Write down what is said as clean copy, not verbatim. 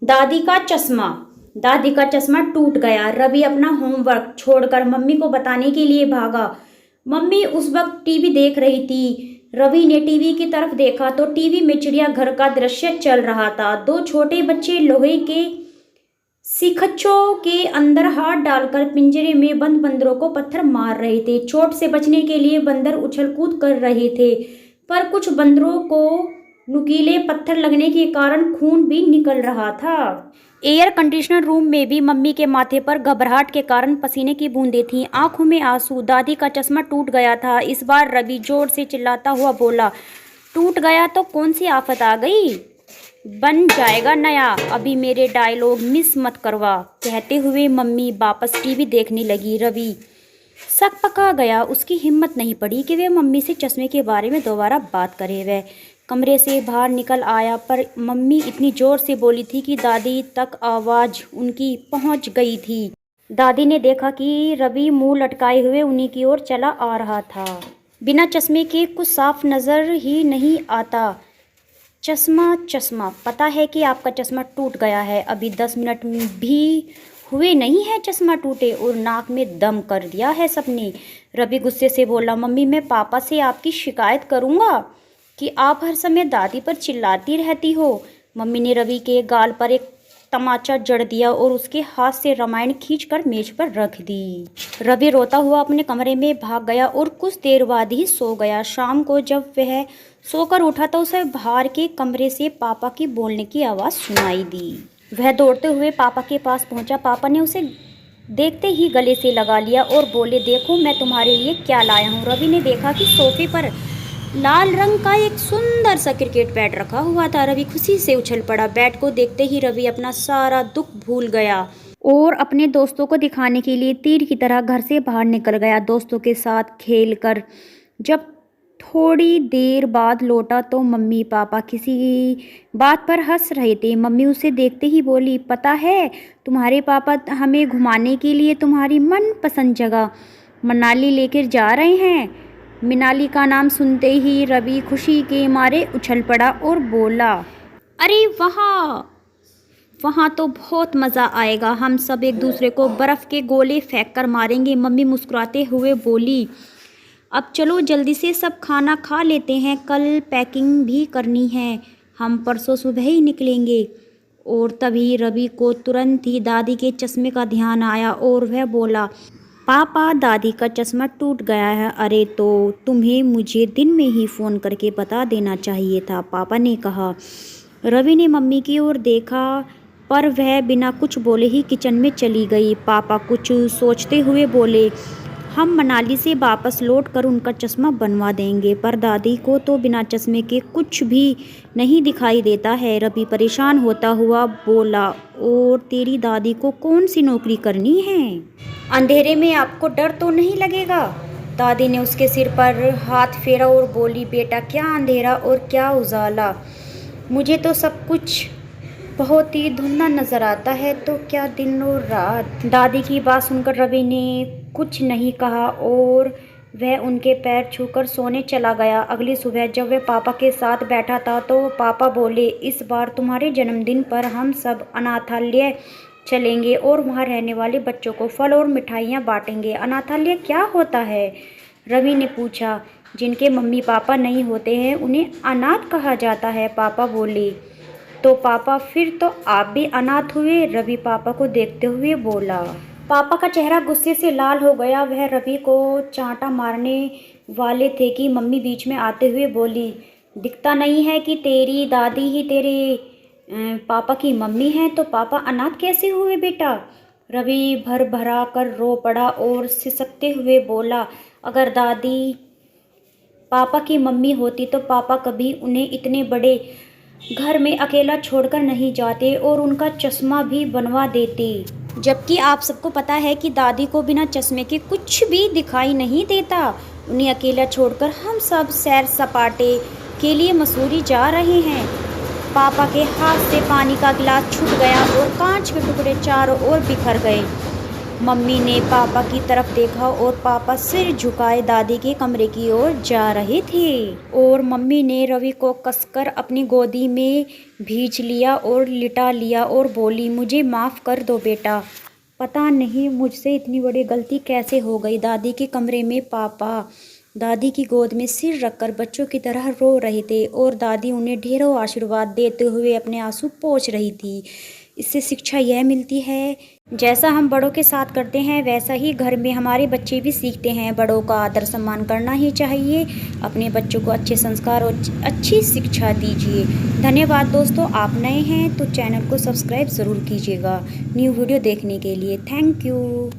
दादी का चश्मा। दादी का चश्मा टूट गया। रवि अपना होमवर्क छोड़कर मम्मी को बताने के लिए भागा। मम्मी उस वक्त टीवी देख रही थी। रवि ने टीवी की तरफ देखा तो टीवी में चिड़ियाघर का दृश्य चल रहा था। दो छोटे बच्चे लोहे के सिखचों के अंदर हाथ डालकर पिंजरे में बंद बंदरों को पत्थर मार रहे थे। चोट से बचने के लिए बंदर उछल कूद कर रहे थे, पर कुछ बंदरों को नुकीले पत्थर लगने के कारण खून भी निकल रहा था। एयर कंडीशनर रूम में भी मम्मी के माथे पर घबराहट के कारण पसीने की बूंदें थीं, आंखों में आंसू। दादी का चश्मा टूट गया था। इस बार रवि जोर से चिल्लाता हुआ बोला, टूट गया तो कौन सी आफत आ गई, बन जाएगा नया। अभी मेरे डायलॉग मिस मत करवा। कहते हुए मम्मी वापस टीवी देखने लगी। रवि सक पका गया। उसकी हिम्मत नहीं पड़ी कि वह मम्मी से चश्मे के बारे में दोबारा बात करे। वह कमरे से बाहर निकल आया, पर मम्मी इतनी जोर से बोली थी कि दादी तक आवाज़ उनकी पहुंच गई थी। दादी ने देखा कि रवि मुंह लटकाए हुए उन्हीं की ओर चला आ रहा था। बिना चश्मे के कुछ साफ नज़र ही नहीं आता। चश्मा चश्मा, पता है कि आपका चश्मा टूट गया है। अभी 10 मिनट भी हुए नहीं है चश्मा टूटे और नाक में दम कर दिया है सबने। रवि गुस्से से बोला, मम्मी मैं पापा से आपकी शिकायत करूँगा कि आप हर समय दादी पर चिल्लाती रहती हो। मम्मी ने रवि के गाल पर एक तमाचा जड़ दिया और उसके हाथ से रामायण खींचकर मेज पर रख दी। रवि रोता हुआ अपने कमरे में भाग गया और कुछ देर बाद ही सो गया। शाम को जब वह सोकर उठा तो उसे बाहर के कमरे से पापा की बोलने की आवाज़ सुनाई दी। वह दौड़ते हुए पापा के पास पहुंचा। पापा ने उसे देखते ही गले से लगा लिया और बोले, देखो मैं तुम्हारे लिए क्या लाया हूँ। रवि ने देखा कि सोफे पर लाल रंग का एक सुंदर सा क्रिकेट बैट रखा हुआ था। रवि खुशी से उछल पड़ा। बैट को देखते ही रवि अपना सारा दुख भूल गया और अपने दोस्तों को दिखाने के लिए तीर की तरह घर से बाहर निकल गया। दोस्तों के साथ खेलकर जब थोड़ी देर बाद लौटा तो मम्मी पापा किसी बात पर हंस रहे थे। मम्मी उसे देखते ही बोली, पता है तुम्हारे पापा हमें घुमाने के लिए तुम्हारी मनपसंद जगह मनाली लेकर जा रहे हैं। मनाली का नाम सुनते ही रवि खुशी के मारे उछल पड़ा और बोला, अरे वहाँ तो बहुत मज़ा आएगा। हम सब एक दूसरे को बर्फ़ के गोले फेंक कर मारेंगे। मम्मी मुस्कुराते हुए बोली, अब चलो जल्दी से सब खाना खा लेते हैं, कल पैकिंग भी करनी है, हम परसों सुबह ही निकलेंगे। और तभी रवि को तुरंत ही दादी के चश्मे का ध्यान आया और वह बोला, पापा दादी का चश्मा टूट गया है। अरे तो तुम्हें मुझे दिन में ही फ़ोन करके बता देना चाहिए था, पापा ने कहा। रवि ने मम्मी की ओर देखा, पर वह बिना कुछ बोले ही किचन में चली गई। पापा कुछ सोचते हुए बोले, हम मनाली से वापस लौट कर उनका चश्मा बनवा देंगे, पर दादी को तो बिना चश्मे के कुछ भी नहीं दिखाई देता है। रवि परेशान होता हुआ बोला, और तेरी दादी को कौन सी नौकरी करनी है? अंधेरे में आपको डर तो नहीं लगेगा? दादी ने उसके सिर पर हाथ फेरा और बोली, बेटा क्या अंधेरा और क्या उजाला, मुझे तो सब कुछ बहुत ही धुंधला नजर आता है, तो क्या दिन और रात। दादी की बात सुनकर रवि ने कुछ नहीं कहा और वह उनके पैर छूकर सोने चला गया। अगली सुबह जब वह पापा के साथ बैठा था तो पापा बोले, इस बार तुम्हारे जन्मदिन पर हम सब अनाथालय चलेंगे और वहाँ रहने वाले बच्चों को फल और मिठाइयाँ बांटेंगे। अनाथालय क्या होता है? रवि ने पूछा। जिनके मम्मी पापा नहीं होते हैं उन्हें अनाथ कहा जाता है, पापा बोले। तो पापा फिर तो आप भी अनाथ हुए? रवि पापा को देखते हुए बोला। पापा का चेहरा गुस्से से लाल हो गया। वह रवि को चांटा मारने वाले थे कि मम्मी बीच में आते हुए बोली, दिखता नहीं है कि तेरी दादी ही तेरे पापा की मम्मी है, तो पापा अनाथ कैसे हुए बेटा? रवि भर भरा कर रो पड़ा और सिसकते हुए बोला, अगर दादी पापा की मम्मी होती तो पापा कभी उन्हें इतने बड़े घर में अकेला छोड़कर नहीं जाते और उनका चश्मा भी बनवा देते। जबकि आप सबको पता है कि दादी को बिना चश्मे के कुछ भी दिखाई नहीं देता। उन्हें अकेला छोड़कर हम सब सैर सपाटे के लिए मसूरी जा रहे हैं। पापा के हाथ से पानी का गिलास छूट गया और कांच के टुकड़े चारों ओर बिखर गए। मम्मी ने पापा की तरफ देखा और पापा सिर झुकाए दादी के कमरे की ओर जा रहे थे और मम्मी ने रवि को कसकर अपनी गोदी में भींच लिया और लिटा लिया और बोली, मुझे माफ़ कर दो बेटा, पता नहीं मुझसे इतनी बड़ी गलती कैसे हो गई। दादी के कमरे में पापा दादी की गोद में सिर रखकर बच्चों की तरह रो रहे थे और दादी उन्हें ढेरों आशीर्वाद देते हुए अपने आंसू पोंछ रही थी। इससे शिक्षा यह मिलती है, जैसा हम बड़ों के साथ करते हैं वैसा ही घर में हमारे बच्चे भी सीखते हैं। बड़ों का आदर सम्मान करना ही चाहिए। अपने बच्चों को अच्छे संस्कार और अच्छी शिक्षा दीजिए। धन्यवाद दोस्तों, आप नए हैं तो चैनल को सब्सक्राइब ज़रूर कीजिएगा न्यू वीडियो देखने के लिए। Thank you.